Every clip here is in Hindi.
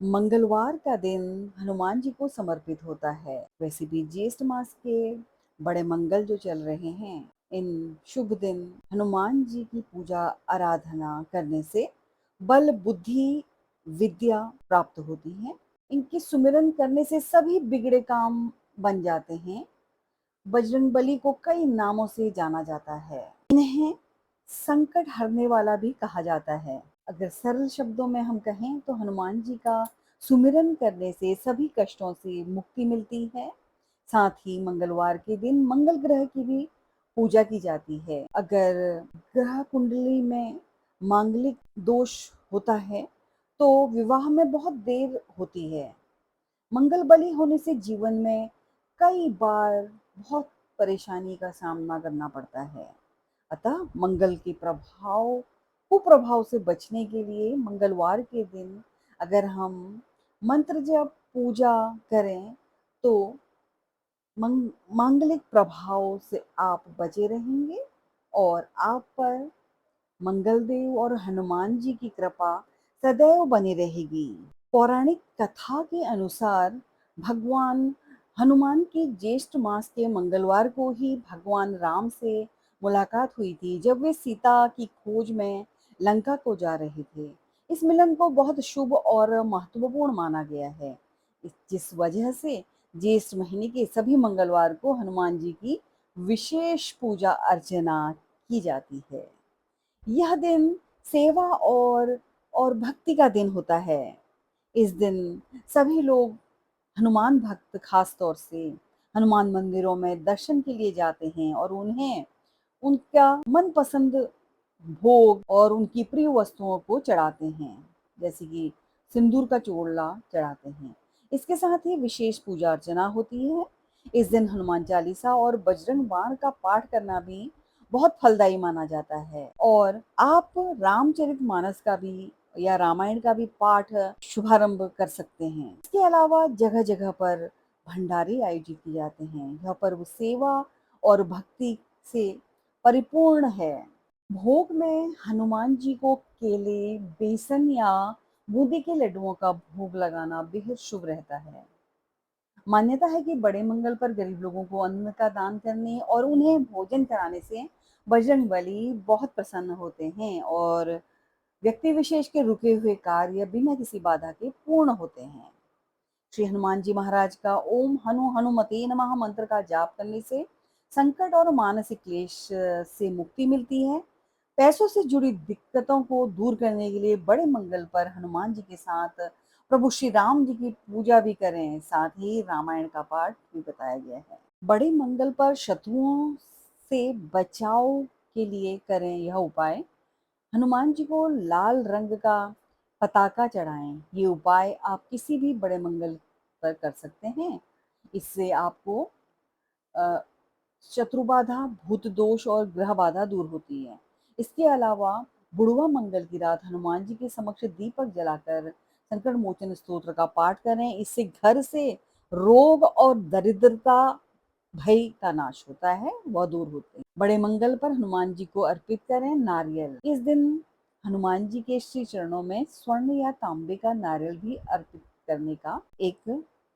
मंगलवार का दिन हनुमान जी को समर्पित होता है। वैसे भी ज्येष्ठ मास के बड़े मंगल जो चल रहे हैं, इन शुभ दिन हनुमान जी की पूजा आराधना करने से बल, बुद्धि, विद्या प्राप्त होती है। इनकी सुमिरन करने से सभी बिगड़े काम बन जाते हैं। बजरंगबली को कई नामों से जाना जाता है। इन्हें संकट हरने वाला भी कहा जाता है। अगर सरल शब्दों में हम कहें तो हनुमान जी का सुमिरन करने से सभी कष्टों से मुक्ति मिलती है। साथ ही मंगलवार के दिन मंगल ग्रह की भी पूजा की जाती है। अगर ग्रह कुंडली में मांगलिक दोष होता है तो विवाह में बहुत देर होती है। मंगल बली होने से जीवन में कई बार बहुत परेशानी का सामना करना पड़ता है। अतः मंगल के कुप्रभाव से बचने के लिए मंगलवार के दिन अगर हम मंत्र जप पूजा करें तो मांगलिक प्रभाव से आप बचे रहेंगे और आप पर मंगलदेव और हनुमान जी की कृपा सदैव बनी रहेगी। पौराणिक कथा के अनुसार भगवान हनुमान की ज्येष्ठ मास के मंगलवार को ही भगवान राम से मुलाकात हुई थी जब वे सीता की खोज में लंका को जा रहे थे। इस मिलन को बहुत शुभ और महत्वपूर्ण माना गया है, जिस वजह से ज्येष्ठ महीने के सभी मंगलवार को हनुमान जी की विशेष पूजा अर्चना की जाती है। यह दिन सेवा और भक्ति का दिन होता है। इस दिन सभी लोग हनुमान भक्त खास तौर से हनुमान मंदिरों में दर्शन के लिए जाते हैं और उन्हें उनका मनपसंद भोग और उनकी प्रिय वस्तुओं को चढ़ाते हैं, जैसे कि सिंदूर का चोला चढ़ाते हैं। इसके साथ ही विशेष पूजा अर्चना होती है। इस दिन हनुमान चालीसा और बजरंग बाण का पाठ करना भी बहुत फलदायी माना जाता है और आप रामचरितमानस का भी या रामायण का भी पाठ शुभारंभ कर सकते हैं। इसके अलावा जगह जगह पर भंडारे आयोजित किए जाते हैं। यह पर्व सेवा और भक्ति से परिपूर्ण है। भोग में हनुमान जी को केले, बेसन या बूंदी के लड्डुओं का भोग लगाना बेहद शुभ रहता है। मान्यता है कि बड़े मंगल पर गरीब लोगों को अन्न का दान करने और उन्हें भोजन कराने से बजरंगबली बहुत प्रसन्न होते हैं और व्यक्ति विशेष के रुके हुए कार्य बिना किसी बाधा के पूर्ण होते हैं। श्री हनुमान जी महाराज का ओम हनुमते नमः मंत्र का जाप करने से संकट और मानसिक क्लेश से मुक्ति मिलती है। पैसों से जुड़ी दिक्कतों को दूर करने के लिए बड़े मंगल पर हनुमान जी के साथ प्रभु श्री राम जी की पूजा भी करें। साथ ही रामायण का पाठ भी बताया गया है। बड़े मंगल पर शत्रुओं से बचाव के लिए करें यह उपाय। हनुमान जी को लाल रंग का पताका चढ़ाएं। ये उपाय आप किसी भी बड़े मंगल पर कर सकते हैं। इससे आपको अ, शत्रु बाधा, भूत दोष और ग्रह बाधा दूर होती है। इसके अलावा बुढ़वा मंगल की रात हनुमान जी के समक्ष दीपक जलाकर संकट मोचन स्तोत्र का पाठ करें। इससे घर से रोग और दरिद्रता, भय का नाश होता है, वह दूर होते हैं। बड़े मंगल पर हनुमान जी को अर्पित करें नारियल। इस दिन हनुमान जी के श्री चरणों में स्वर्ण या तांबे का नारियल भी अर्पित करने का एक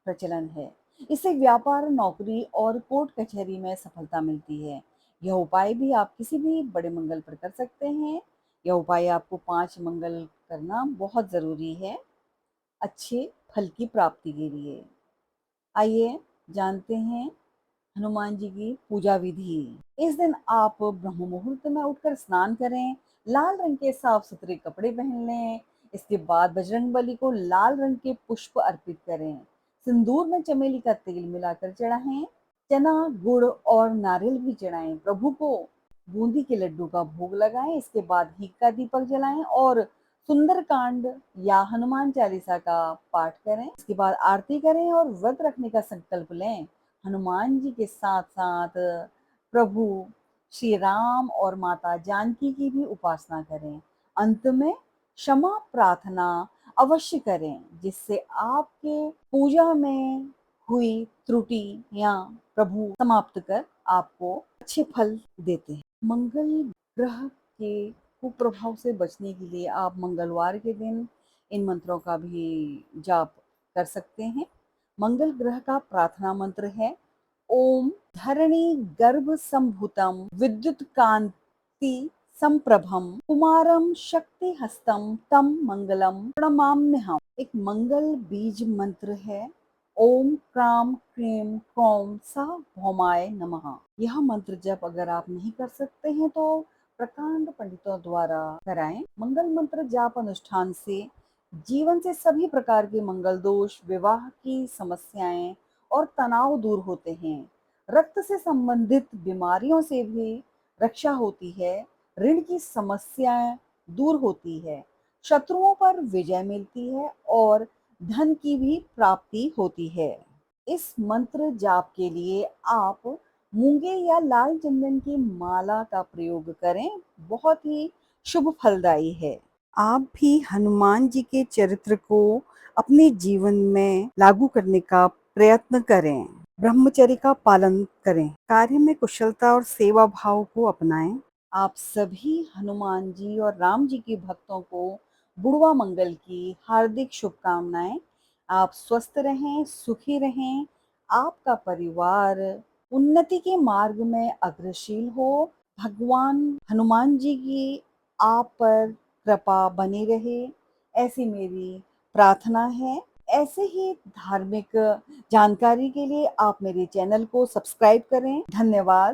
प्रचलन है। इससे व्यापार, नौकरी और कोर्ट कचहरी में सफलता मिलती है। यह उपाय भी आप किसी भी बड़े मंगल पर कर सकते हैं। यह उपाय आपको 5 मंगल करना बहुत जरूरी है अच्छे फल की प्राप्ति के लिए। आइए जानते हैं हनुमान जी की पूजा विधि। इस दिन आप ब्रह्म मुहूर्त में उठकर स्नान करें, लाल रंग के साफ सुथरे कपड़े पहन लें। इसके बाद बजरंगबली को लाल रंग के पुष्प अर्पित करें। सिंदूर में चमेली का तेल मिलाकर चढ़ाएं। चना, गुड़ और नारियल भी चढ़ाएं। प्रभु को बूंदी के लड्डू का भोग लगाएं। इसके बाद घी का दीपक जलाएं और सुंदरकांड या हनुमान चालीसा का पाठ करें। इसके बाद आरती करें और व्रत रखने का संकल्प लें। हनुमान जी के साथ साथ प्रभु श्री राम और माता जानकी की भी उपासना करें। अंत में क्षमा प्रार्थना अवश्य करें, जिससे आपके पूजा में हुई त्रुटि या प्रभु समाप्त कर आपको अच्छे फल देते हैं। मंगल ग्रह के कुप्रभाव से बचने के लिए आप मंगलवार के दिन इन मंत्रों का भी जाप कर सकते हैं। मंगल ग्रह का प्रार्थना मंत्र है ओम धरणी गर्भ संभूतम विद्युत कांति संप्रभम कुमारम शक्ति हस्तम तम मंगलम प्रणमाम्यहम्। एक मंगल बीज मंत्र है ओम क्राम क्रीम क्रौम सा भौमाय नमः। यह मंत्र जप अगर आप नहीं कर सकते हैं तो प्रकांड पंडितों द्वारा कराएं। मंगल मंत्र जाप अनुष्ठान से जीवन से सभी प्रकार के मंगल दोष, विवाह की समस्याएं और तनाव दूर होते हैं। रक्त से संबंधित बीमारियों से भी रक्षा होती है। ऋण की समस्याएं दूर होती है। शत्रुओं पर विजय मिलती है और धन की भी प्राप्ति होती है। इस मंत्र जाप के लिए आप मूंगे या लाल चंदन की माला का प्रयोग करें, बहुत ही शुभ फलदायी है। आप भी हनुमान जी के चरित्र को अपने जीवन में लागू करने का प्रयत्न करें। ब्रह्मचर्य का पालन करें, कार्य में कुशलता और सेवा भाव को अपनाएं। आप सभी हनुमान जी और राम जी के भक्तों को बुढ़वा मंगल की हार्दिक शुभकामनाएं। आप स्वस्थ रहें, सुखी रहें, आपका परिवार उन्नति के मार्ग में अग्रसर हो। भगवान हनुमान जी की आप पर कृपा बनी रहे, ऐसी मेरी प्रार्थना है। ऐसे ही धार्मिक जानकारी के लिए आप मेरे चैनल को सब्सक्राइब करें। धन्यवाद।